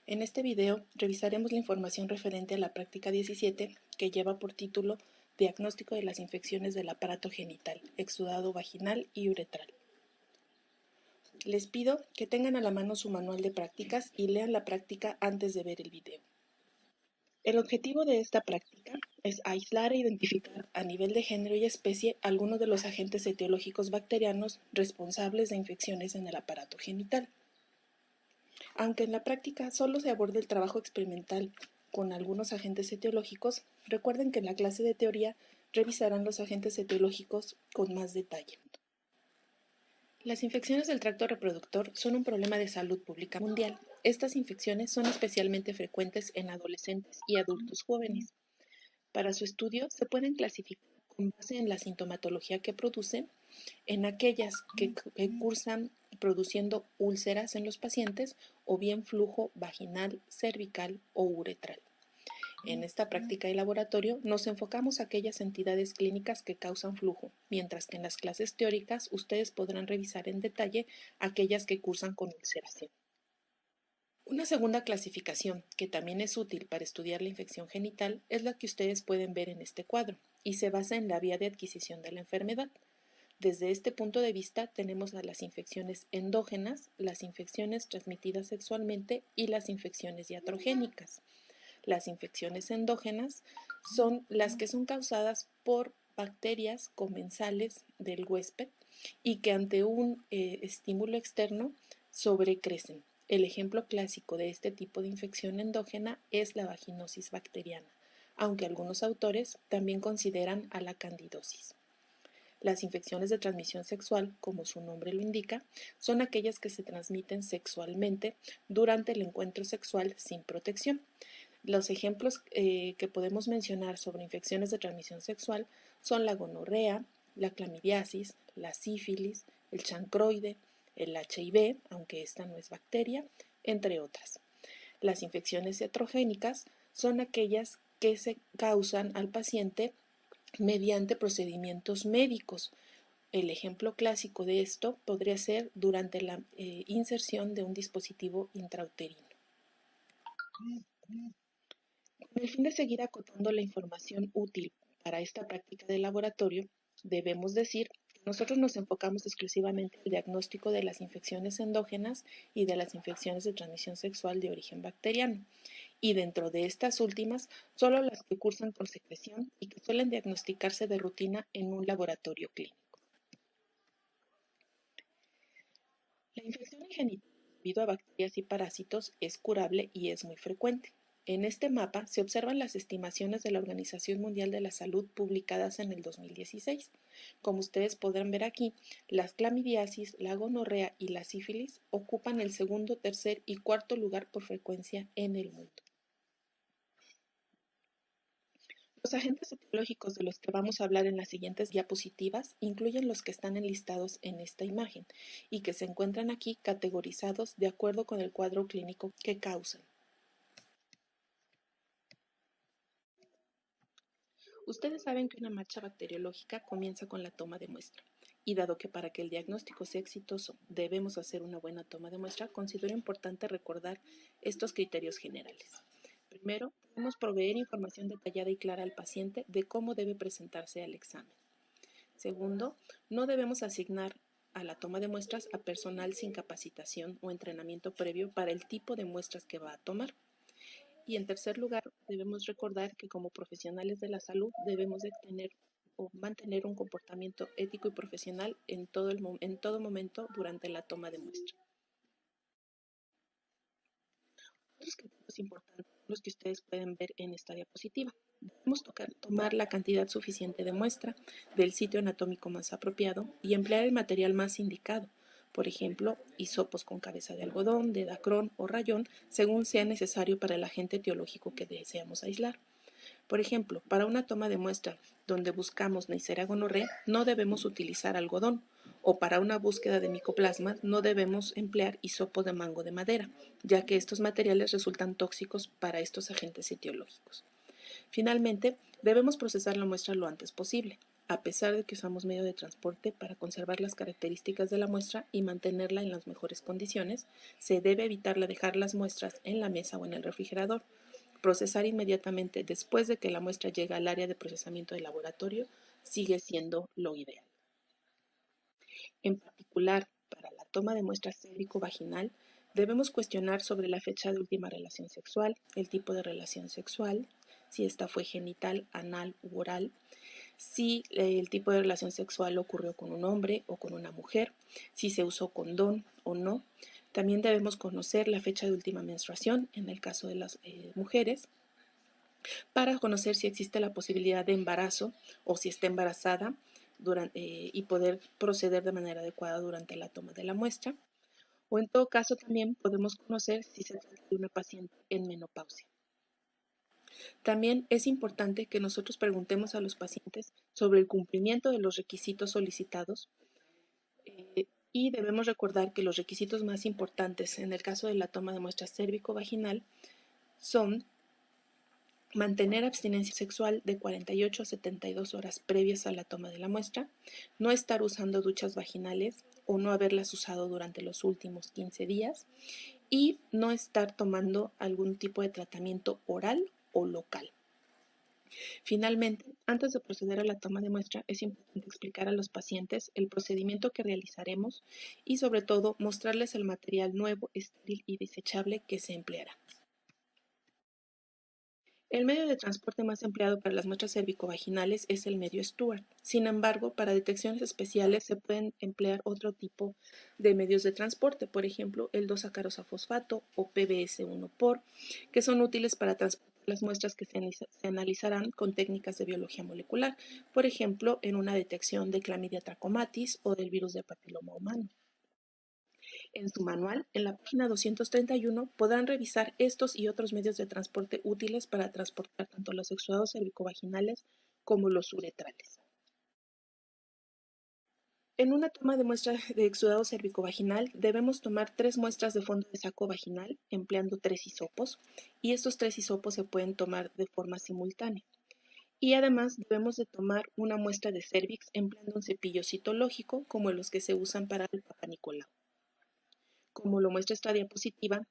En este video revisaremos la información referente a la práctica 17 que lleva por título Diagnóstico de las infecciones del aparato genital, exudado vaginal y uretral. Les pido que tengan a la mano su manual de prácticas y lean la práctica antes de ver el video. El objetivo de esta práctica es aislar e identificar a nivel de género y especie algunos de los agentes etiológicos bacterianos responsables de infecciones en el aparato genital. Aunque en la práctica solo se aborda el trabajo experimental con algunos agentes etiológicos, recuerden que en la clase de teoría revisarán los agentes etiológicos con más detalle. Las infecciones del tracto reproductor son un problema de salud pública mundial. Estas infecciones son especialmente frecuentes en adolescentes y adultos jóvenes. Para su estudio se pueden clasificar con base en la sintomatología que producen, en aquellas que cursan produciendo úlceras en los pacientes o bien flujo vaginal, cervical o uretral. En esta práctica de laboratorio nos enfocamos a aquellas entidades clínicas que causan flujo, mientras que en las clases teóricas ustedes podrán revisar en detalle aquellas que cursan con ulceración. Una segunda clasificación, que también es útil para estudiar la infección genital, es la que ustedes pueden ver en este cuadro, y se basa en la vía de adquisición de la enfermedad. Desde este punto de vista tenemos a las infecciones endógenas, las infecciones transmitidas sexualmente y las infecciones iatrogénicas. Las infecciones endógenas son las que son causadas por bacterias comensales del huésped y que ante un estímulo externo sobrecrecen. El ejemplo clásico de este tipo de infección endógena es la vaginosis bacteriana, aunque algunos autores también consideran a la candidosis. Las infecciones de transmisión sexual, como su nombre lo indica, son aquellas que se transmiten sexualmente durante el encuentro sexual sin protección. Los ejemplos que podemos mencionar sobre infecciones de transmisión sexual son la gonorrea, la clamidiasis, la sífilis, el chancroide, el HIV, aunque esta no es bacteria, entre otras. Las infecciones iatrogénicas son aquellas que se causan al paciente mediante procedimientos médicos. El ejemplo clásico de esto podría ser durante la inserción de un dispositivo intrauterino. Con el fin de seguir acotando la información útil para esta práctica de laboratorio, debemos decir que nosotros nos enfocamos exclusivamente en el diagnóstico de las infecciones endógenas y de las infecciones de transmisión sexual de origen bacteriano, y dentro de estas últimas, solo las que cursan por secreción y que suelen diagnosticarse de rutina en un laboratorio clínico. La infección genital debido a bacterias y parásitos es curable y es muy frecuente. En este mapa se observan las estimaciones de la Organización Mundial de la Salud publicadas en el 2016. Como ustedes podrán ver aquí, las clamidiasis, la gonorrea y la sífilis ocupan el segundo, tercer y cuarto lugar por frecuencia en el mundo. Los agentes etiológicos de los que vamos a hablar en las siguientes diapositivas incluyen los que están enlistados en esta imagen y que se encuentran aquí categorizados de acuerdo con el cuadro clínico que causan. Ustedes saben que una marcha bacteriológica comienza con la toma de muestra, y dado que para que el diagnóstico sea exitoso debemos hacer una buena toma de muestra, considero importante recordar estos criterios generales. Primero, debemos proveer información detallada y clara al paciente de cómo debe presentarse al examen. Segundo, no debemos asignar a la toma de muestras a personal sin capacitación o entrenamiento previo para el tipo de muestras que va a tomar. Y en tercer lugar, debemos recordar que como profesionales de la salud debemos de tener o mantener un comportamiento ético y profesional en todo momento durante la toma de muestra. Otros criterios importantes son los que ustedes pueden ver en esta diapositiva. Debemos tomar la cantidad suficiente de muestra del sitio anatómico más apropiado y emplear el material más indicado, por ejemplo, hisopos con cabeza de algodón, de dacrón o rayón, según sea necesario para el agente etiológico que deseamos aislar. Por ejemplo, para una toma de muestra donde buscamos Neisseria gonorrhoeae, no debemos utilizar algodón, o para una búsqueda de micoplasmas no debemos emplear hisopo de mango de madera, ya que estos materiales resultan tóxicos para estos agentes etiológicos. Finalmente, debemos procesar la muestra lo antes posible. a pesar de que usamos medio de transporte para conservar las características de la muestra y mantenerla en las mejores condiciones, se debe evitar dejar las muestras en la mesa o en el refrigerador. Procesar inmediatamente después de que la muestra llega al área de procesamiento del laboratorio sigue siendo lo ideal. En particular, para la toma de muestra cérvico-vaginal, debemos cuestionar sobre la fecha de última relación sexual, el tipo de relación sexual, si esta fue genital, anal u oral, si el tipo de relación sexual ocurrió con un hombre o con una mujer, si se usó condón o no. También debemos conocer la fecha de última menstruación en el caso de las mujeres, para conocer si existe la posibilidad de embarazo o si está embarazada y poder proceder de manera adecuada durante la toma de la muestra. O en todo caso también podemos conocer si se trata de una paciente en menopausia. También es importante que nosotros preguntemos a los pacientes sobre el cumplimiento de los requisitos solicitados y debemos recordar que los requisitos más importantes en el caso de la toma de muestra cérvico-vaginal son mantener abstinencia sexual de 48 a 72 horas previas a la toma de la muestra, no estar usando duchas vaginales o no haberlas usado durante los últimos 15 días y no estar tomando algún tipo de tratamiento oral o local. Finalmente, antes de proceder a la toma de muestra, es importante explicar a los pacientes el procedimiento que realizaremos y sobre todo mostrarles el material nuevo, estéril y desechable que se empleará. El medio de transporte más empleado para las muestras cervicovaginales es el medio Stuart. Sin embargo, para detecciones especiales se pueden emplear otro tipo de medios de transporte, por ejemplo, el 2-sacarosafosfato o PBS1-POR, que son útiles para transportar las muestras que se analizarán con técnicas de biología molecular, por ejemplo, en una detección de Chlamydia trachomatis o del virus de papiloma humano. En su manual, en la página 231, podrán revisar estos y otros medios de transporte útiles para transportar tanto los exudados cervicovaginales como los uretrales. En una toma de muestra de exudado cervicovaginal debemos tomar 3 muestras de fondo de saco vaginal empleando 3 hisopos y estos 3 hisopos se pueden tomar de forma simultánea. Y además debemos de tomar una muestra de cervix empleando un cepillo citológico como los que se usan para el Papa Nicolau. Como lo muestra esta diapositiva,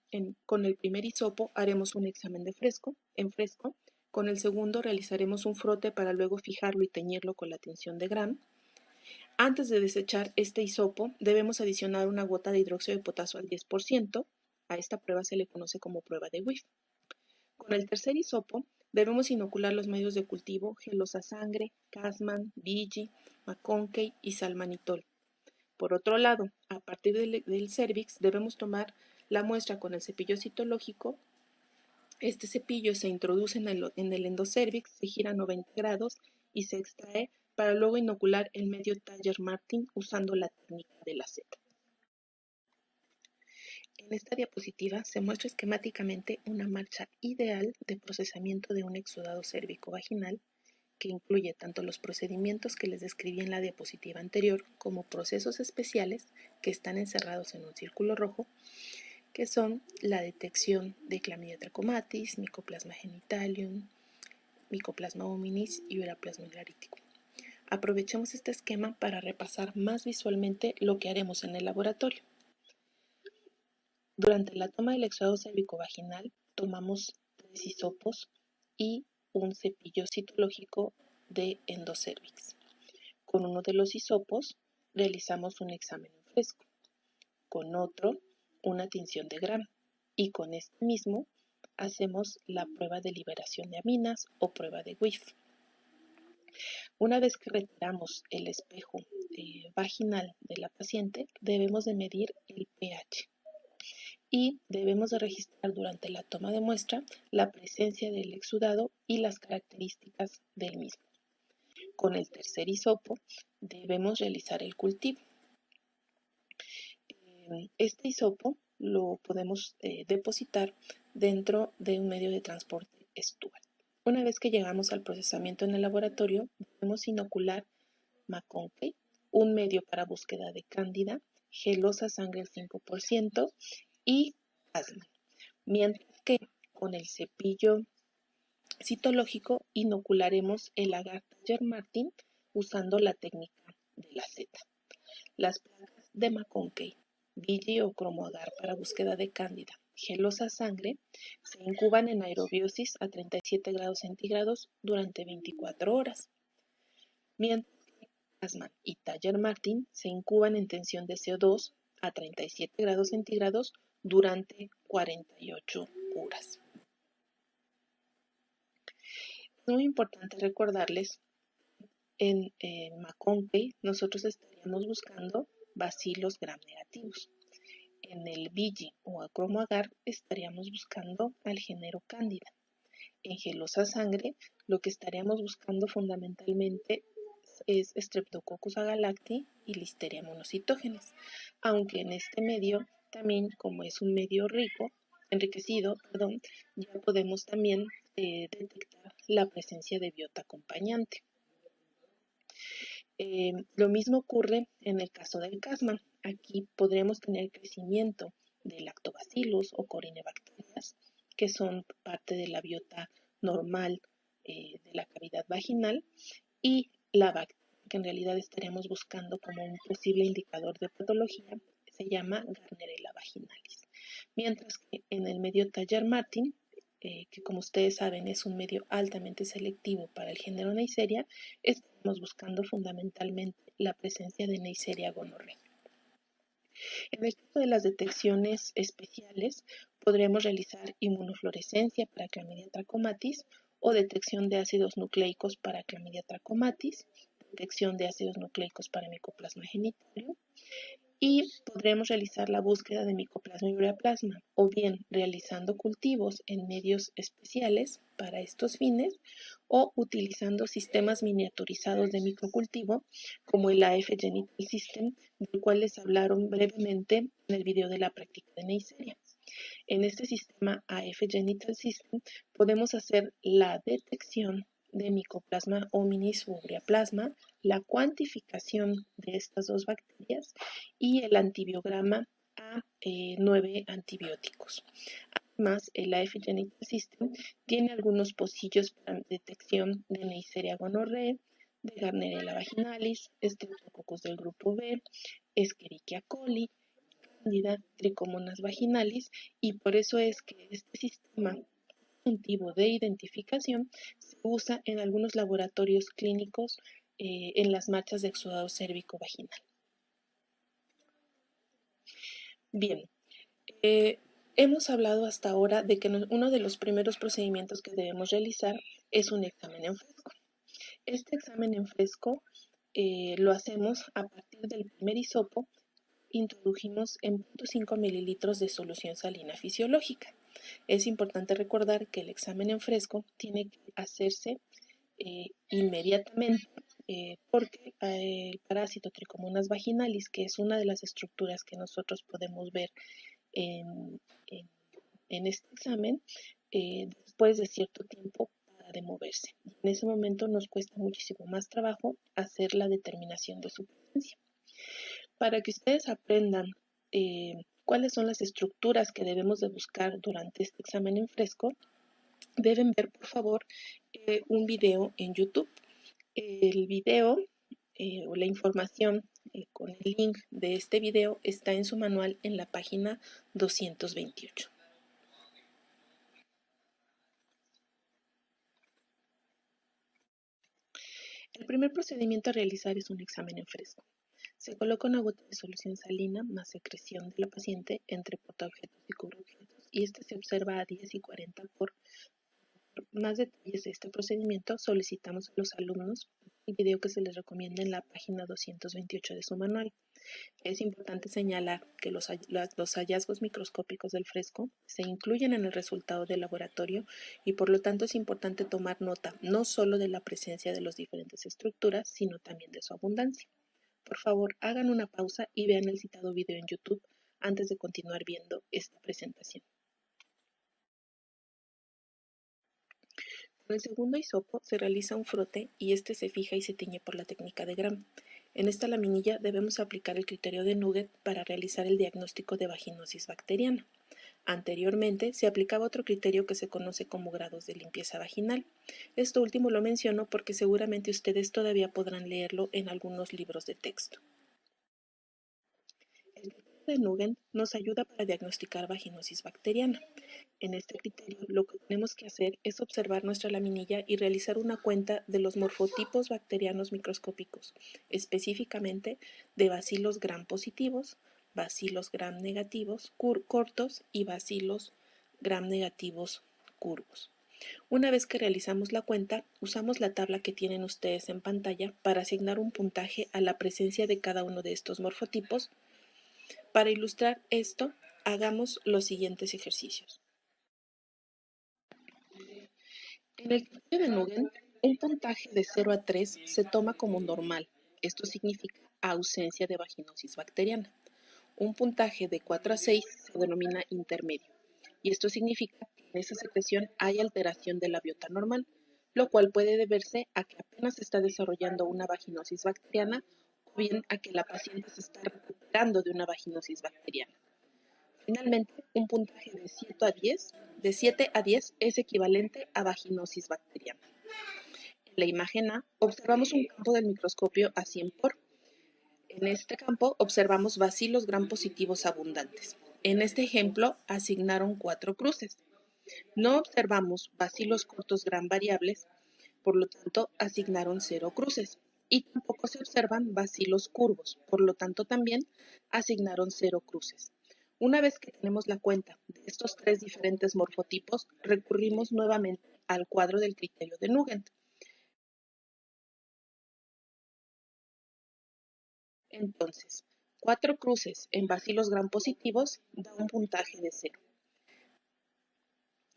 con el primer hisopo haremos un examen en fresco, con el segundo realizaremos un frote para luego fijarlo y teñirlo con la tinción de Gram. Antes de desechar este hisopo, debemos adicionar una gota de hidróxido de potasio al 10%. A esta prueba se le conoce como prueba de Whiff. Con el tercer hisopo, debemos inocular los medios de cultivo gelosa sangre, Casman, Vigi, McConkey y salmanitol. Por otro lado, a partir del cérvix debemos tomar la muestra con el cepillo citológico. Este cepillo se introduce en el endocérvix, se gira a 90 grados y se extrae para luego inocular el medio Taller-Martin usando la técnica de la Z. En esta diapositiva se muestra esquemáticamente una marcha ideal de procesamiento de un exudado cérvico-vaginal que incluye tanto los procedimientos que les describí en la diapositiva anterior como procesos especiales que están encerrados en un círculo rojo, que son la detección de Chlamydia trachomatis, Mycoplasma genitalium, Mycoplasma hominis y Ureaplasma hilaríticum. Aprovechemos este esquema para repasar más visualmente lo que haremos en el laboratorio. Durante la toma del exudado cervicovaginal tomamos 3 hisopos y un cepillo citológico de endocérvix. Con uno de los hisopos realizamos un examen en fresco, con otro una tinción de Gram y con este mismo hacemos la prueba de liberación de aminas o prueba de Whiff. Una vez que retiramos el espejo vaginal de la paciente, debemos de medir el pH y debemos de registrar durante la toma de muestra la presencia del exudado y las características del mismo. Con el tercer hisopo debemos realizar el cultivo. Este hisopo lo podemos depositar dentro de un medio de transporte Stuart. Una vez que llegamos al procesamiento en el laboratorio, debemos inocular McConkey, un medio para búsqueda de cándida, gelosa sangre al 5% y Casman. Mientras que con el cepillo citológico inocularemos el agar Taller-Martin usando la técnica de la Z. Las placas de McConkey, Vigi o cromoagar para búsqueda de cándida, gelosa sangre, se incuban en aerobiosis a 37 grados centígrados durante 24 horas, mientras que Plasma y Taller Martin se incuban en tensión de CO2 a 37 grados centígrados durante 48 horas. Es muy importante recordarles, en McConkey nosotros estaríamos buscando bacilos gram negativos. En el Vigi o acromoagar estaríamos buscando al género Cándida. En gelosa sangre lo que estaríamos buscando fundamentalmente es Streptococcus agalacti y Listeria monocytogenes, aunque en este medio también, como es un medio enriquecido, ya podemos también detectar la presencia de biota acompañante. Lo mismo ocurre en el caso del casma. Aquí podremos tener crecimiento de lactobacillus o corinebacterias, que son parte de la biota normal de la cavidad vaginal, y la bacteria que en realidad estaríamos buscando como un posible indicador de patología se llama Gardnerella vaginalis. Mientras que en el medio Taller Martin, que como ustedes saben es un medio altamente selectivo para el género Neisseria, estamos buscando fundamentalmente la presencia de Neisseria gonorrea. En el caso de las detecciones especiales, podremos realizar inmunofluorescencia para Chlamydia trachomatis o detección de ácidos nucleicos para Chlamydia trachomatis, detección de ácidos nucleicos para Mycoplasma genitalium, y podremos realizar la búsqueda de Mycoplasma y ureaplasma, o bien realizando cultivos en medios especiales para estos fines, o utilizando sistemas miniaturizados de microcultivo, como el AF Genital System, del cual les hablaron brevemente en el video de la práctica de Neisseria. En este sistema AF Genital System podemos hacer la detección de Mycoplasma hominis u ureaplasma, la cuantificación de estas dos bacterias y el antibiograma a 9 antibióticos. Además, el AF Genital System tiene algunos pocillos para detección de Neisseria gonorrhoeae, de Gardnerella vaginalis, Streptococcus del grupo B, Escherichia coli, Candida, Trichomonas vaginalis, y por eso es que este sistema de identificación se usa en algunos laboratorios clínicos en las marchas de exudado cérvico-vaginal. Bien, hemos hablado hasta ahora de que uno de los primeros procedimientos que debemos realizar es un examen en fresco. Este examen en fresco lo hacemos a partir del primer hisopo. Introdujimos en 0.5 mililitros de solución salina fisiológica. Es importante recordar que el examen en fresco tiene que hacerse inmediatamente porque el parásito Trichomonas vaginalis, que es una de las estructuras que nosotros podemos ver en este examen, después de cierto tiempo para de moverse. En ese momento nos cuesta muchísimo más trabajo hacer la determinación de su presencia. Para que ustedes aprendan cuáles son las estructuras que debemos de buscar durante este examen en fresco, deben ver por favor un video en YouTube. El video o la información con el link de este video está en su manual en la página 228. El primer procedimiento a realizar es un examen en fresco. Se coloca una gota de solución salina más secreción de la paciente entre portaobjetos y cubreobjetos, y este se observa a 10 y 40 por. Más detalles de este procedimiento solicitamos a los alumnos el video que se les recomienda en la página 228 de su manual. Es importante señalar que los hallazgos microscópicos del fresco se incluyen en el resultado del laboratorio y por lo tanto es importante tomar nota no solo de la presencia de las diferentes estructuras, sino también de su abundancia. Por favor, hagan una pausa y vean el citado video en YouTube antes de continuar viendo esta presentación. Con el segundo hisopo se realiza un frote y este se fija y se tiñe por la técnica de Gram. En esta laminilla debemos aplicar el criterio de Nugget para realizar el diagnóstico de vaginosis bacteriana. Anteriormente se aplicaba otro criterio que se conoce como grados de limpieza vaginal. Esto último lo menciono porque seguramente ustedes todavía podrán leerlo en algunos libros de texto. El criterio de Nugent nos ayuda para diagnosticar vaginosis bacteriana. En este criterio lo que tenemos que hacer es observar nuestra laminilla y realizar una cuenta de los morfotipos bacterianos microscópicos, específicamente de bacilos gram positivos, bacilos gram negativos cortos y bacilos gram negativos curvos. Una vez que realizamos la cuenta, usamos la tabla que tienen ustedes en pantalla para asignar un puntaje a la presencia de cada uno de estos morfotipos. Para ilustrar esto, hagamos los siguientes ejercicios. En el criterio de Nugent, un puntaje de 0 a 3 se toma como normal. Esto significa ausencia de vaginosis bacteriana. Un puntaje de 4 a 6 se denomina intermedio. Y esto significa que en esa secreción hay alteración de la biota normal, lo cual puede deberse a que apenas se está desarrollando una vaginosis bacteriana o bien a que la paciente se está recuperando de una vaginosis bacteriana. Finalmente, un puntaje de 7 a 10 es equivalente a vaginosis bacteriana. En la imagen A observamos un campo del microscopio a 100 por. En este campo observamos bacilos gram positivos abundantes. En este ejemplo asignaron 4 cruces. No observamos bacilos cortos gram variables, por lo tanto asignaron 0 cruces. Y tampoco se observan bacilos curvos, por lo tanto también asignaron 0 cruces. Una vez que tenemos la cuenta de estos 3 diferentes morfotipos, recurrimos nuevamente al cuadro del criterio de Nugent. Entonces, 4 cruces en bacilos gram positivos da un puntaje de 0.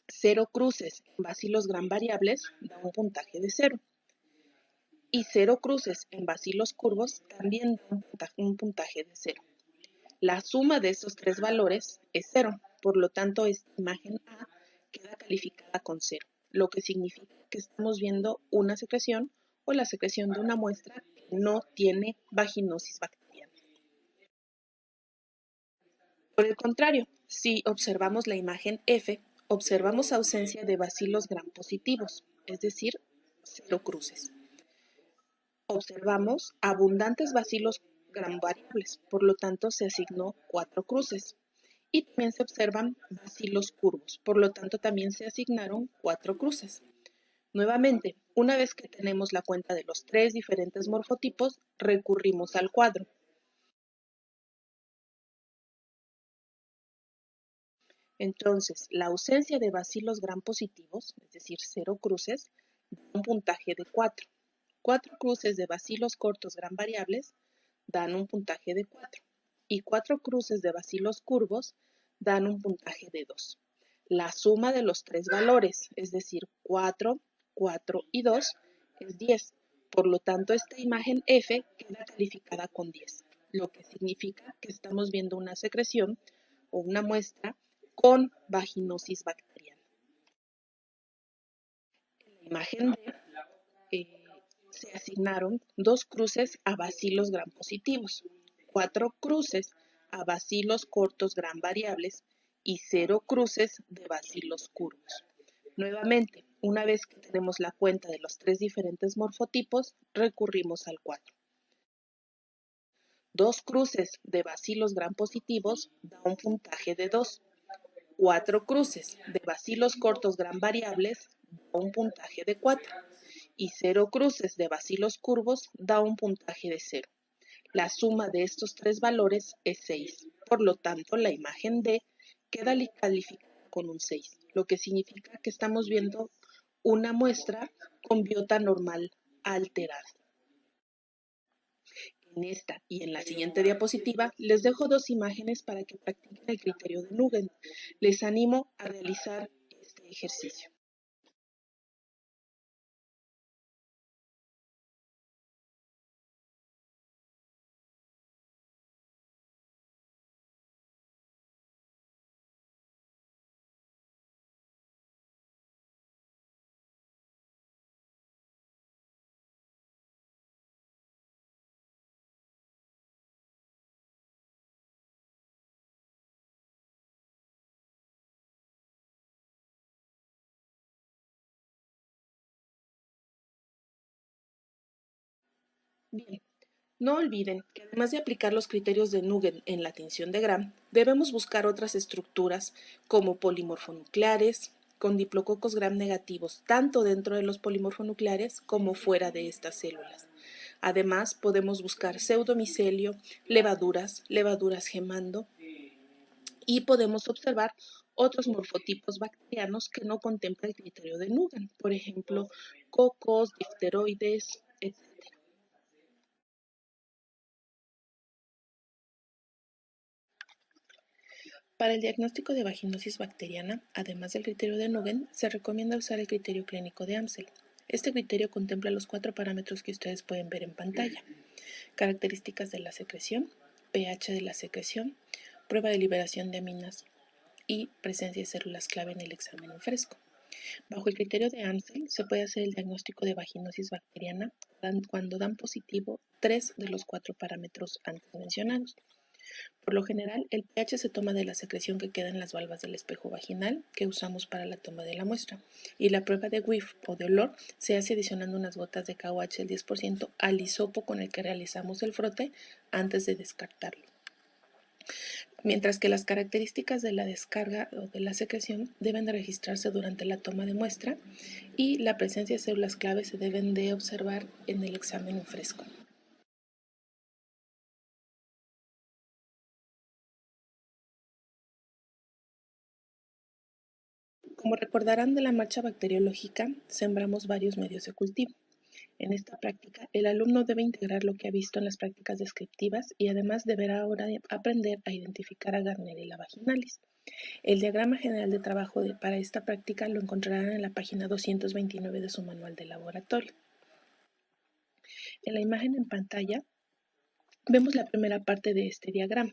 0 cruces en bacilos gram variables da un puntaje de 0. Y 0 cruces en bacilos curvos también da un puntaje de 0. La suma de estos 3 valores es 0, por lo tanto esta imagen A queda calificada con 0, lo que significa que estamos viendo una secreción o la secreción de una muestra que no tiene vaginosis bacteriana. Por el contrario, si observamos la imagen F, observamos ausencia de bacilos gram positivos, es decir, 0 cruces. Observamos abundantes bacilos gram variables, por lo tanto se asignó 4 cruces. Y también se observan bacilos curvos, por lo tanto también se asignaron 4 cruces. Nuevamente, una vez que tenemos la cuenta de los 3 diferentes morfotipos, recurrimos al cuadro. Entonces, la ausencia de bacilos gram positivos, es decir, 0 cruces, da un puntaje de 4. 4 cruces de bacilos cortos gram variables dan un puntaje de 4. Y 4 cruces de bacilos curvos dan un puntaje de 2. La suma de los 3 valores, es decir, 4, 4 y 2, es 10. Por lo tanto, esta imagen F queda calificada con 10, lo que significa que estamos viendo una secreción o una muestra con vaginosis bacteriana. En la imagen D se asignaron 2 cruces a bacilos gram positivos, 4 cruces a bacilos cortos gram variables y 0 cruces de bacilos curvos. Nuevamente, una vez que tenemos la cuenta de los 3 diferentes morfotipos, recurrimos al cuadro. 2 cruces de bacilos gram positivos da un puntaje de 2. 4 cruces de bacilos cortos gram variables da un puntaje de 4. Y 0 cruces de bacilos curvos da un puntaje de 0. La suma de estos 3 valores es 6. Por lo tanto, la imagen D queda calificada con un 6, lo que significa que estamos viendo una muestra con biota normal alterada. En esta y en la siguiente diapositiva les dejo 2 imágenes para que practiquen el criterio de Nugent. Les animo a realizar este ejercicio. Bien, no olviden que además de aplicar los criterios de Nugent en la tinción de Gram, debemos buscar otras estructuras como polimorfonucleares, con diplococos Gram negativos tanto dentro de los polimorfonucleares como fuera de estas células. Además, podemos buscar pseudomicelio, levaduras gemando, y podemos observar otros morfotipos bacterianos que no contempla el criterio de Nugent, por ejemplo, cocos, difteroides, etc. Para el diagnóstico de vaginosis bacteriana, además del criterio de Nugent, se recomienda usar el criterio clínico de Amsel. Este criterio contempla los 4 parámetros que ustedes pueden ver en pantalla: características de la secreción, pH de la secreción, prueba de liberación de aminas y presencia de células clave en el examen en fresco. Bajo el criterio de Amsel se puede hacer el diagnóstico de vaginosis bacteriana cuando dan positivo 3 de los 4 parámetros antes mencionados. Por lo general, el pH se toma de la secreción que queda en las valvas del espejo vaginal que usamos para la toma de la muestra, y la prueba de whiff o de olor se hace adicionando unas gotas de KOH del 10% al hisopo con el que realizamos el frote antes de descartarlo. Mientras que las características de la descarga o de la secreción deben de registrarse durante la toma de muestra y la presencia de células clave se deben de observar en el examen en fresco. Como recordarán de la marcha bacteriológica, sembramos varios medios de cultivo. En esta práctica, el alumno debe integrar lo que ha visto en las prácticas descriptivas y además deberá ahora aprender a identificar a Gardnerella vaginalis. El diagrama general de trabajo para esta práctica lo encontrarán en la página 229 de su manual de laboratorio. En la imagen en pantalla vemos la primera parte de este diagrama.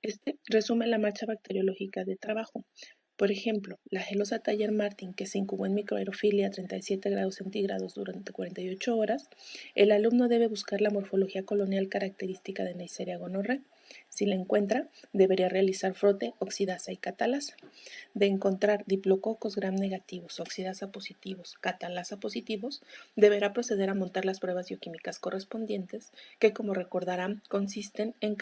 Este resume la marcha bacteriológica de trabajo. Por ejemplo, la gelosa Thayer Martin, que se incubó en microaerofilia a 37 grados centígrados durante 48 horas, el alumno debe buscar la morfología colonial característica de Neisseria gonorrhoeae. Si la encuentra, debería realizar frote, oxidasa y catalasa. De encontrar diplococos gram negativos, oxidasa positivos, catalasa positivos, deberá proceder a montar las pruebas bioquímicas correspondientes, que, como recordarán, consisten en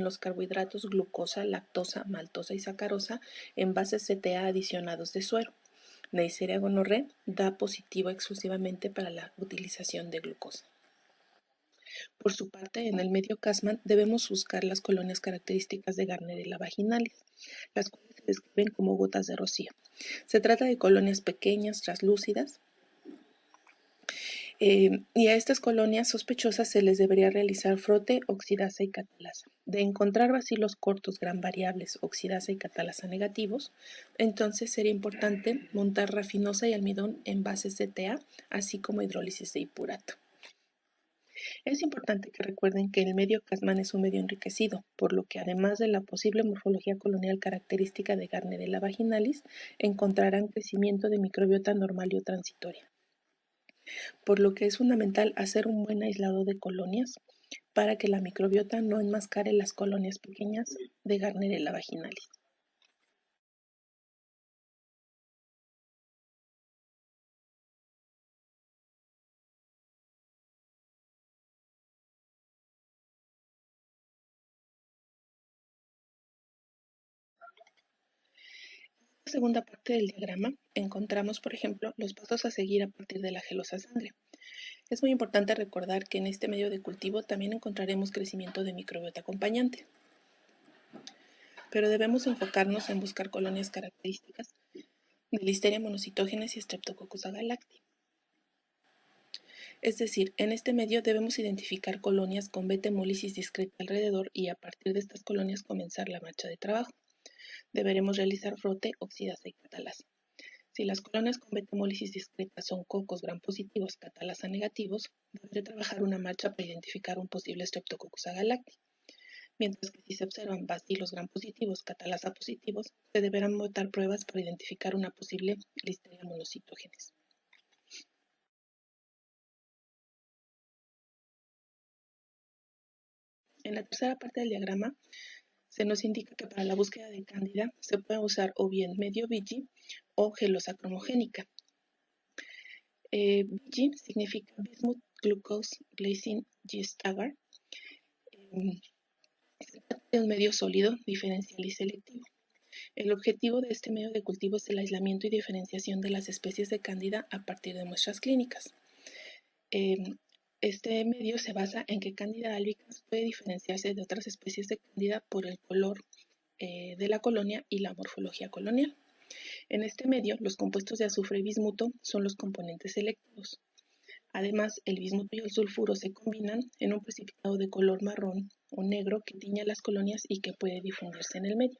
los carbohidratos glucosa, lactosa, maltosa y sacarosa en bases CTA adicionados de suero. Neisseria gonorrhoeae da positivo exclusivamente para la utilización de glucosa. Por su parte, en el medio Kasman debemos buscar las colonias características de Gardnerella vaginalis, las cuales se describen como gotas de rocío. Se trata de colonias pequeñas, translúcidas, y a estas colonias sospechosas se les debería realizar frote, oxidasa y catalasa. De encontrar bacilos cortos gram variables, oxidasa y catalasa negativos, entonces sería importante montar rafinosa y almidón en bases CTA, así como hidrólisis de hipurato. Es importante que recuerden que el medio Kasman es un medio enriquecido, por lo que además de la posible morfología colonial característica de Gardnerella vaginalis, encontrarán crecimiento de microbiota normal y transitoria. Por lo que es fundamental hacer un buen aislado de colonias para que la microbiota no enmascare las colonias pequeñas de Gardnerella vaginalis. En la segunda parte del diagrama encontramos, por ejemplo, los pasos a seguir a partir de la gelosa sangre. Es muy importante recordar que en este medio de cultivo también encontraremos crecimiento de microbiota acompañante, pero debemos enfocarnos en buscar colonias características de Listeria monocitógenes y Streptococcus agalacti. Es decir, en este medio debemos identificar colonias con beta-hemólisis discreta alrededor y a partir de estas colonias comenzar la marcha de trabajo. Deberemos realizar frote, oxidasa y catalasa. Si las colonias con beta-hemólisis discreta son cocos gram positivos, catalasa negativos, deberé trabajar una marcha para identificar un posible Streptococcus agalacti. Mientras que si se observan bacilos gram positivos, catalasa positivos, se deberán montar pruebas para identificar una posible Listeria monocitógenes. En la tercera parte del diagrama se nos indica que para la búsqueda de cándida se puede usar o bien medio Vg o gelosa cromogénica. Vg significa bismuth, glucose, glycine G-Stagar, se trata de un medio sólido, diferencial y selectivo. El objetivo de este medio de cultivo es el aislamiento y diferenciación de las especies de Cándida a partir de muestras clínicas. Este medio se basa en que Cándida albicans puede diferenciarse de otras especies de Cándida por el color de la colonia y la morfología colonial. En este medio, los compuestos de azufre y bismuto son los componentes selectivos. Además, el bismuto y el sulfuro se combinan en un precipitado de color marrón o negro que tiñe las colonias y que puede difundirse en el medio.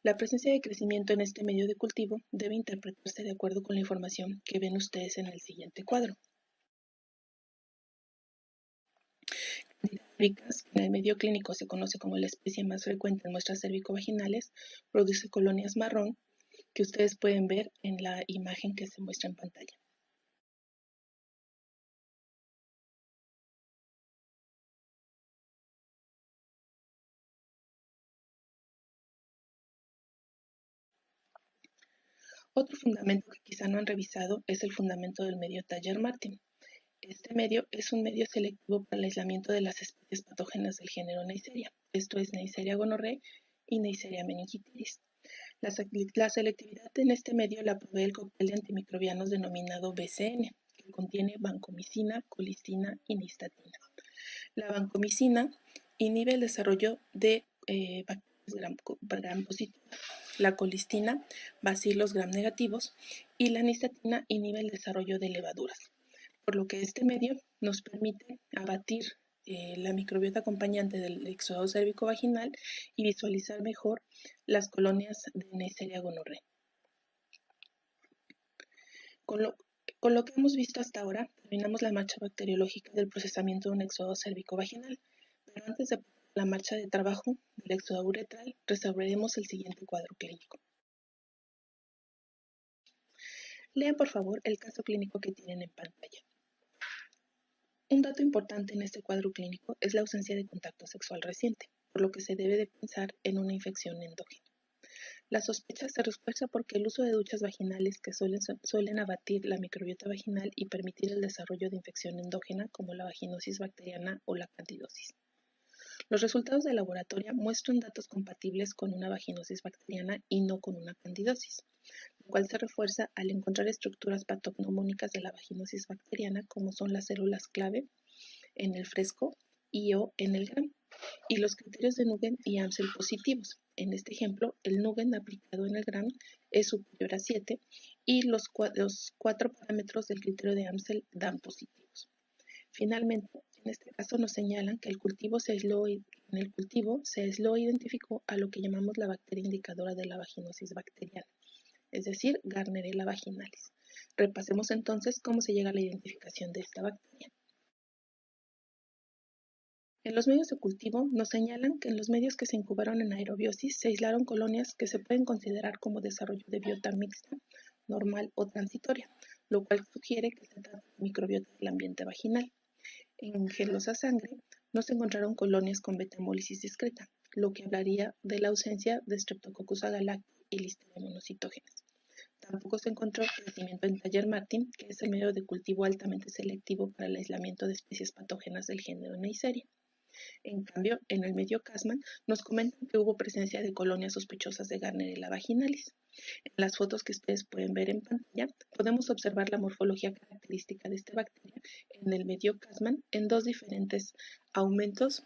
La presencia de crecimiento en este medio de cultivo debe interpretarse de acuerdo con la información que ven ustedes en el siguiente cuadro. Cándida albicans, que en el medio clínico se conoce como la especie más frecuente en muestras cervicovaginales, produce colonias marrón que ustedes pueden ver en la imagen que se muestra en pantalla. Otro fundamento que quizá no han revisado es el fundamento del medio Thayer-Martin. Este medio es un medio selectivo para el aislamiento de las especies patógenas del género Neisseria, esto es Neisseria gonorrhoeae y Neisseria meningitidis. La selectividad en este medio la provee el cóctel de antimicrobianos denominado BCN, que contiene vancomicina, colistina y nistatina. La vancomicina inhibe el desarrollo de bacterias gram positivas, la colistina bacilos gram negativos y la nistatina inhibe el desarrollo de levaduras, por lo que este medio nos permite abatir la microbiota acompañante del exudado cérvico-vaginal y visualizar mejor las colonias de Neisseria gonorrhoeae. Con lo que hemos visto hasta ahora, terminamos la marcha bacteriológica del procesamiento de un exudado cérvico-vaginal, pero antes de la marcha de trabajo del exudado uretral, resolveremos el siguiente cuadro clínico. Lean por favor el caso clínico que tienen en pantalla. Un dato importante en este cuadro clínico es la ausencia de contacto sexual reciente, por lo que se debe de pensar en una infección endógena. La sospecha se refuerza porque el uso de duchas vaginales que suelen abatir la microbiota vaginal y permitir el desarrollo de infección endógena como la vaginosis bacteriana o la candidosis. Los resultados de laboratorio muestran datos compatibles con una vaginosis bacteriana y no con una candidosis, lo cual se refuerza al encontrar estructuras patognomónicas de la vaginosis bacteriana como son las células clave en el fresco y o en el gram, y los criterios de Nugent y Amsel positivos. En este ejemplo, el Nugent aplicado en el gram es superior a 7 y los 4 parámetros del criterio de Amsel dan positivos. Finalmente, en este caso nos señalan que en el cultivo se aisló e identificó a lo que llamamos la bacteria indicadora de la vaginosis bacteriana, es decir, Gardnerella vaginalis. Repasemos entonces cómo se llega a la identificación de esta bacteria. En los medios de cultivo nos señalan que en los medios que se incubaron en aerobiosis se aislaron colonias que se pueden considerar como desarrollo de biota mixta, normal o transitoria, lo cual sugiere que se trata de microbiota del ambiente vaginal. En gelosa sangre no se encontraron colonias con beta-hemólisis discreta, lo que hablaría de la ausencia de Streptococcus agalacti y Listeria monocytogenes. Tampoco se encontró crecimiento en Thayer-Martin, que es el medio de cultivo altamente selectivo para el aislamiento de especies patógenas del género Neisseria. En cambio, en el medio Casman nos comentan que hubo presencia de colonias sospechosas de Gardnerella vaginalis. En las fotos que ustedes pueden ver en pantalla, podemos observar la morfología característica de esta bacteria en el medio Casman en dos diferentes aumentos.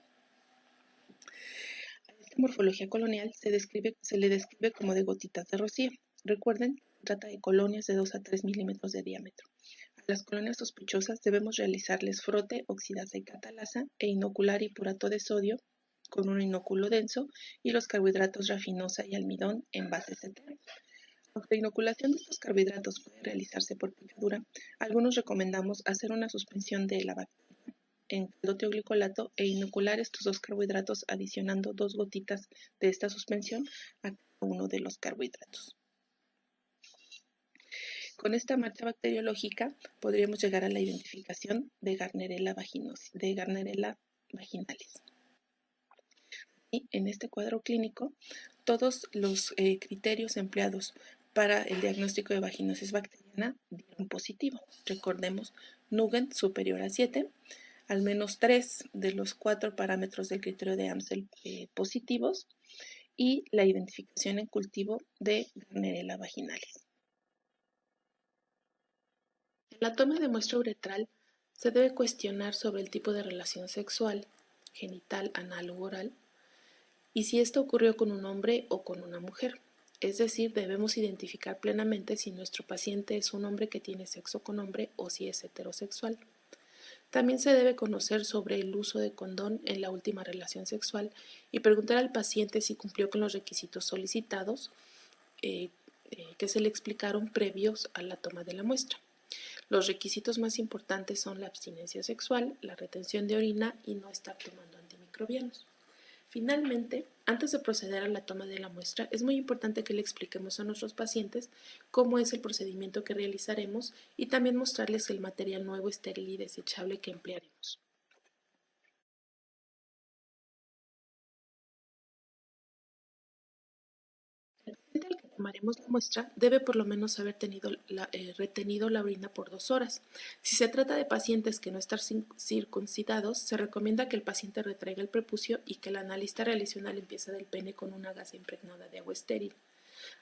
A esta morfología colonial se le describe como de gotitas de rocío. Recuerden, se trata de colonias de 2 a 3 milímetros de diámetro. A las colonias sospechosas debemos realizarles frote, oxidasa y catalasa e inocular hipurato de sodio con un inóculo denso y los carbohidratos rafinosa y almidón en base CT. Aunque la inoculación de estos carbohidratos puede realizarse por picadura, algunos recomendamos hacer una suspensión de la bacteria en caldo tioglicolato e inocular estos dos carbohidratos adicionando 2 gotitas de esta suspensión a cada uno de los carbohidratos. Con esta marcha bacteriológica podríamos llegar a la identificación de Gardnerella vaginalis. Y en este cuadro clínico, todos los criterios empleados para el diagnóstico de vaginosis bacteriana dieron positivo. Recordemos, Nugent superior a 7, al menos 3 de los 4 parámetros del criterio de Amsel positivos y la identificación en cultivo de Gardnerella vaginalis. En la toma de muestra uretral se debe cuestionar sobre el tipo de relación sexual, genital, anal u oral, y si esto ocurrió con un hombre o con una mujer. Es decir, debemos identificar plenamente si nuestro paciente es un hombre que tiene sexo con hombre o si es heterosexual. También se debe conocer sobre el uso de condón en la última relación sexual y preguntar al paciente si cumplió con los requisitos solicitados que se le explicaron previos a la toma de la muestra. Los requisitos más importantes son la abstinencia sexual, la retención de orina y no estar tomando antimicrobianos. Finalmente, antes de proceder a la toma de la muestra, es muy importante que le expliquemos a nuestros pacientes cómo es el procedimiento que realizaremos y también mostrarles el material nuevo, estéril y desechable que emplearemos. El paciente al que tomaremos la muestra debe por lo menos haber retenido la orina por 2 horas. Si se trata de pacientes que no están circuncidados, se recomienda que el paciente retraiga el prepucio y que el analista realice una limpieza del pene con una gasa impregnada de agua estéril.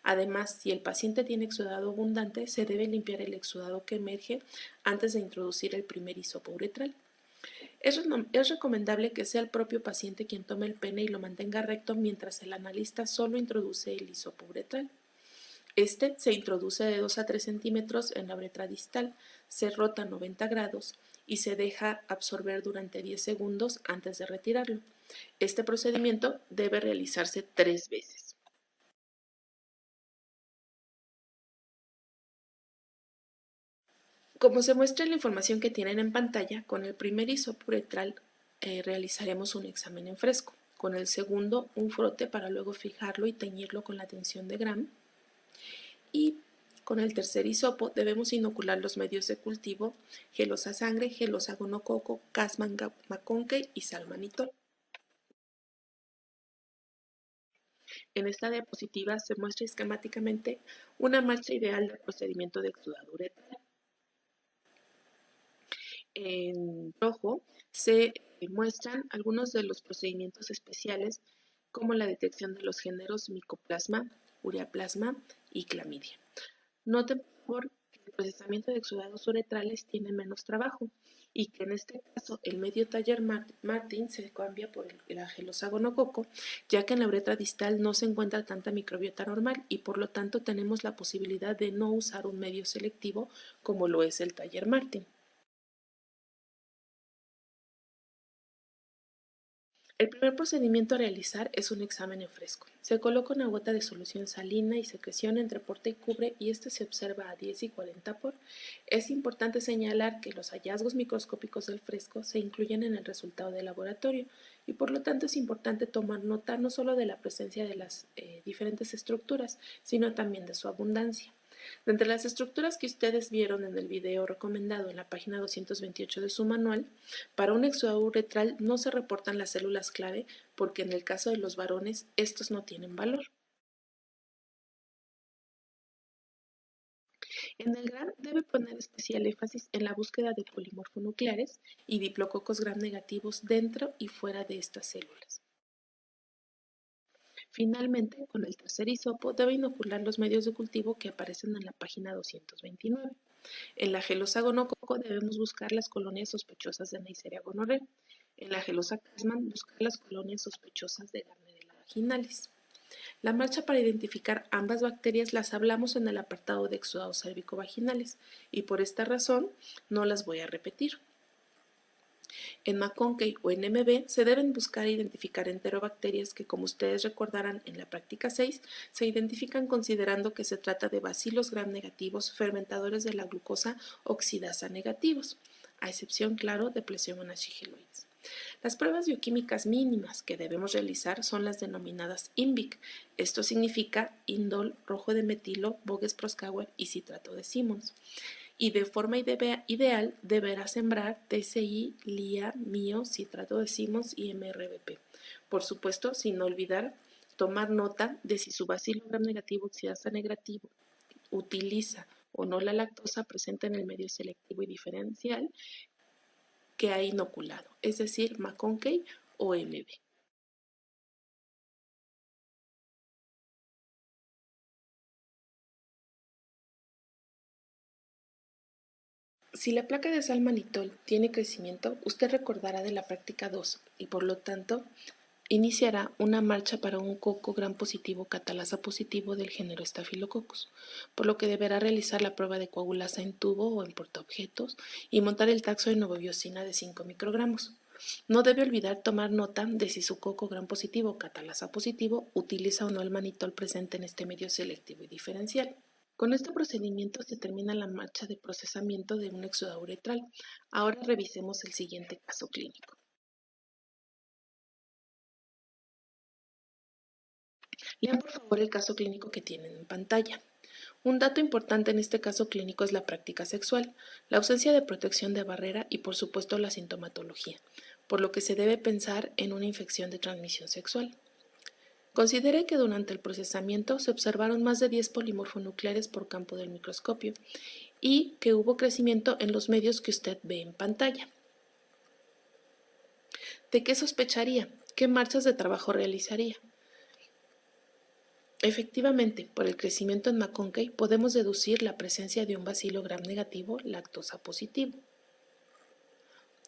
Además, si el paciente tiene exudado abundante, se debe limpiar el exudado que emerge antes de introducir el primer hisopo uretral. Es recomendable que sea el propio paciente quien tome el pene y lo mantenga recto mientras el analista solo introduce el hisopo uretral. Este se introduce de 2 a 3 centímetros en la uretra distal, se rota 90 grados y se deja absorber durante 10 segundos antes de retirarlo. Este procedimiento debe realizarse 3 veces. Como se muestra en la información que tienen en pantalla, con el primer hisopo uretral realizaremos un examen en fresco, con el segundo un frote para luego fijarlo y teñirlo con la tensión de Gram, y con el tercer hisopo debemos inocular los medios de cultivo gelosa sangre, gelosa gonococo, Cassman McConkey y salmanitol. En esta diapositiva se muestra esquemáticamente una marcha ideal del procedimiento de exudado uretral. En rojo se muestran algunos de los procedimientos especiales como la detección de los géneros micoplasma, ureaplasma y clamidia. Noten por favor que el procesamiento de exudados uretrales tiene menos trabajo y que en este caso el medio Taller-Martin se cambia por la gelosa gonococo, ya que en la uretra distal no se encuentra tanta microbiota normal y por lo tanto tenemos la posibilidad de no usar un medio selectivo como lo es el Taller-Martin. El primer procedimiento a realizar es un examen en fresco. Se coloca una gota de solución salina y secreción entre porta y cubre y este se observa a 10 y 40 por. Es importante señalar que los hallazgos microscópicos del fresco se incluyen en el resultado del laboratorio y por lo tanto es importante tomar nota no solo de la presencia de las diferentes estructuras, sino también de su abundancia. De entre las estructuras que ustedes vieron en el video recomendado en la página 228 de su manual, para un exudado uretral no se reportan las células clave porque en el caso de los varones estos no tienen valor. En el GRAM debe poner especial énfasis en la búsqueda de polimorfonucleares y diplococos gram negativos dentro y fuera de estas células. Finalmente, con el tercer hisopo debe inocular los medios de cultivo que aparecen en la página 229. En la gelosa gonococo debemos buscar las colonias sospechosas de Neisseria gonorrhoeae. En la gelosa Cassman buscar las colonias sospechosas de Gardnerella vaginalis. La marcha para identificar ambas bacterias las hablamos en el apartado de exudados cérvico-vaginales y por esta razón no las voy a repetir. En McConkey o en MB se deben buscar e identificar enterobacterias que, como ustedes recordarán en la práctica 6, se identifican considerando que se trata de bacilos gram negativos fermentadores de la glucosa oxidasa negativos, a excepción, claro, de Plasmodium ashigeloides. Las pruebas bioquímicas mínimas que debemos realizar son las denominadas INVIC. Esto significa indol, rojo de metilo, Boges Proskauer y citrato de Simmons. Y de forma ideal deberá sembrar TCI, LIA, MIO, citrato de Simmons y MRBP. Por supuesto, sin olvidar tomar nota de si su bacilo gram negativo oxidasa negativo utiliza o no la lactosa presente en el medio selectivo y diferencial que ha inoculado, es decir, McConkey o MB. Si la placa de sal mannitol tiene crecimiento, usted recordará de la práctica 2 y por lo tanto iniciará una marcha para un coco gram positivo catalasa positivo del género Staphylococcus, por lo que deberá realizar la prueba de coagulasa en tubo o en portaobjetos y montar el taxo de novobiosina de 5 microgramos. No debe olvidar tomar nota de si su coco gram positivo o catalasa positivo utiliza o no el mannitol presente en este medio selectivo y diferencial. Con este procedimiento se termina la marcha de procesamiento de un exudado uretral. Ahora revisemos el siguiente caso clínico. Lean por favor el caso clínico que tienen en pantalla. Un dato importante en este caso clínico es la práctica sexual, la ausencia de protección de barrera y por supuesto la sintomatología, por lo que se debe pensar en una infección de transmisión sexual. Considere que durante el procesamiento se observaron más de 10 polimorfonucleares por campo del microscopio y que hubo crecimiento en los medios que usted ve en pantalla. ¿De qué sospecharía? ¿Qué marchas de trabajo realizaría? Efectivamente, por el crecimiento en McConkey podemos deducir la presencia de un bacilo gram negativo lactosa positivo.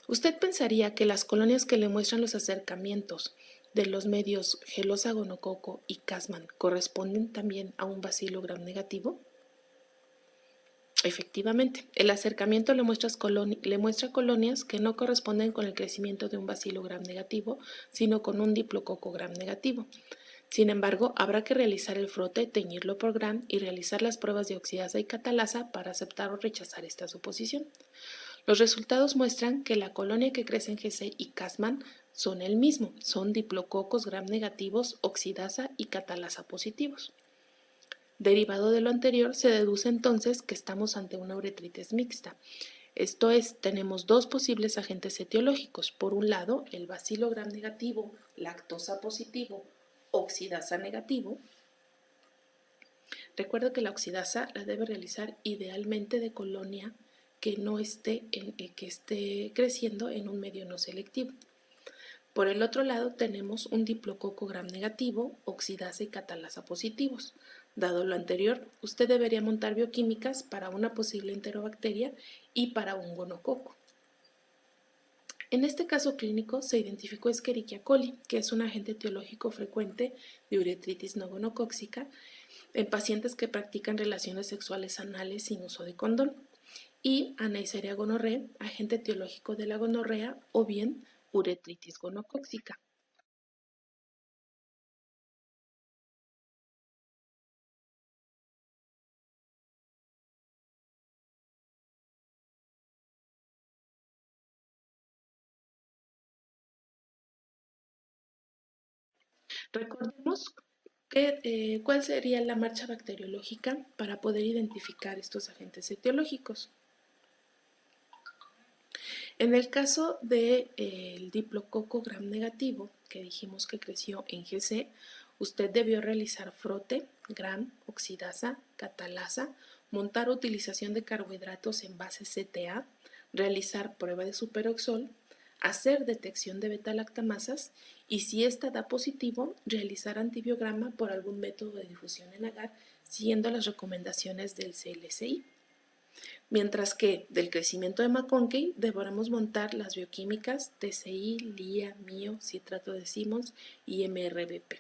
Usted pensaría que las colonias que le muestran los acercamientos de los medios Gelosa gonococo y Casman corresponden también a un bacilo gram negativo. Efectivamente, el acercamiento le muestra colonias que no corresponden con el crecimiento de un bacilo gram negativo, sino con un diplococo gram negativo. Sin embargo, habrá que realizar el frote, teñirlo por gram y realizar las pruebas de oxidasa y catalasa para aceptar o rechazar esta suposición. Los resultados muestran que la colonia que crece en GC y Casman son el mismo, son diplococos gram negativos, oxidasa y catalasa positivos. Derivado de lo anterior, se deduce entonces que estamos ante una uretritis mixta. Esto es, tenemos dos posibles agentes etiológicos. Por un lado, el bacilo gram negativo, lactosa positivo, oxidasa negativo. Recuerda que la oxidasa la debe realizar idealmente de colonia que esté creciendo en un medio no selectivo. Por el otro lado tenemos un diplococo gram negativo, oxidasa y catalasa positivos. Dado lo anterior, usted debería montar bioquímicas para una posible enterobacteria y para un gonococo. En este caso clínico se identificó Escherichia coli, que es un agente etiológico frecuente de uretritis no gonocóxica en pacientes que practican relaciones sexuales anales sin uso de condón, y Neisseria gonorrhoeae, agente etiológico de la gonorrea o bien uretritis gonocóxica. Recordemos cuál sería la marcha bacteriológica para poder identificar estos agentes etiológicos. En el caso del diplococo gram negativo, que dijimos que creció en GC, usted debió realizar frote, gram, oxidasa, catalasa, montar utilización de carbohidratos en base CTA, realizar prueba de superoxol, hacer detección de beta-lactamasas y si ésta da positivo, realizar antibiograma por algún método de difusión en agar siguiendo las recomendaciones del CLSI. Mientras que del crecimiento de McConkey deberemos montar las bioquímicas TCI, LIA, MIO, citrato de Simmons y MRBP.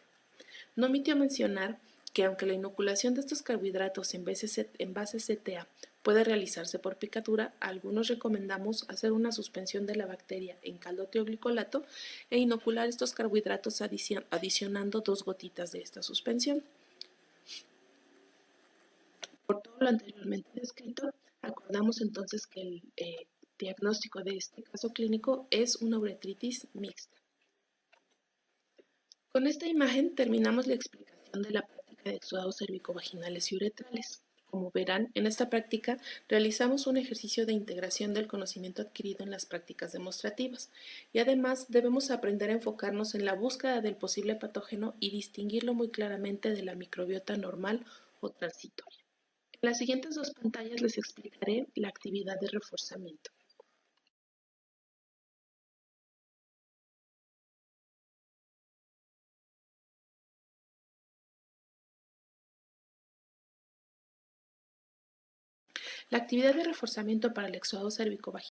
No omitió mencionar que aunque la inoculación de estos carbohidratos en base CTA puede realizarse por picadura, algunos recomendamos hacer una suspensión de la bacteria en caldo tioglicolato e inocular estos carbohidratos adicionando 2 gotitas de esta suspensión. Por todo lo anteriormente descrito, acordamos entonces que el diagnóstico de este caso clínico es una uretritis mixta. Con esta imagen terminamos la explicación de la práctica de exudados cervicovaginales y uretrales. Como verán, en esta práctica realizamos un ejercicio de integración del conocimiento adquirido en las prácticas demostrativas y además debemos aprender a enfocarnos en la búsqueda del posible patógeno y distinguirlo muy claramente de la microbiota normal o transitoria. En las siguientes dos pantallas les explicaré la actividad de reforzamiento. La actividad de reforzamiento para el exudado cérvico vaginal